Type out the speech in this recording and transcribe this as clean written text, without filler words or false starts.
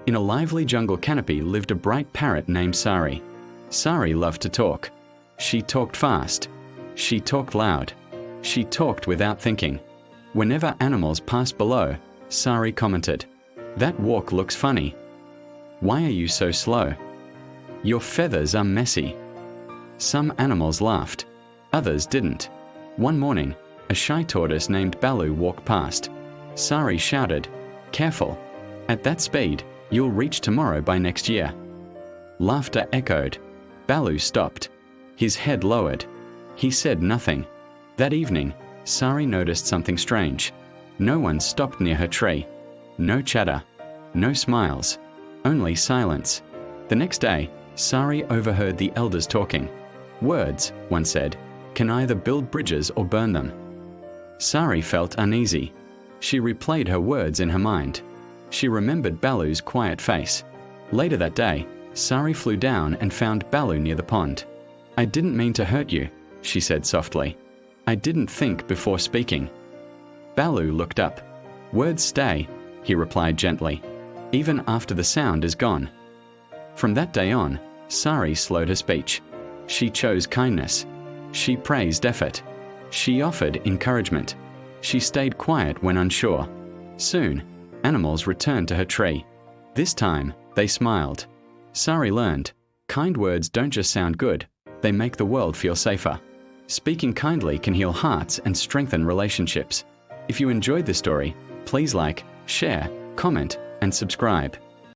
In a lively jungle canopy lived a bright parrot named Sari. Sari loved to talk. She talked fast. She talked loud. She talked without thinking. Whenever animals passed below, Sari commented, "That walk looks funny. Why are you so slow? Your feathers are messy." Some animals laughed. Others didn't. One morning, a shy tortoise named Baloo walked past. Sari shouted, "Careful. At that speed, you'll reach tomorrow by next year." Laughter echoed. Baloo stopped. His head lowered. He said nothing. That evening, Sari noticed something strange. No one stopped near her tree. No chatter. No smiles. Only silence. The next day, Sari overheard the elders talking. "Words," one said, "can either build bridges or burn them." Sari felt uneasy. She replayed her words in her mind. She remembered Baloo's quiet face. Later that day, Sari flew down and found Baloo near the pond. "I didn't mean to hurt you," she said softly. "I didn't think before speaking." Baloo looked up. "Words stay," he replied gently, "even after the sound is gone." From that day on, Sari slowed her speech. She chose kindness. She praised effort. She offered encouragement. She stayed quiet when unsure. Soon, animals returned to her tree. This time, they smiled. Sari learned, kind words don't just sound good, they make the world feel safer. Speaking kindly can heal hearts and strengthen relationships. If you enjoyed this story, please like, share, comment, and subscribe.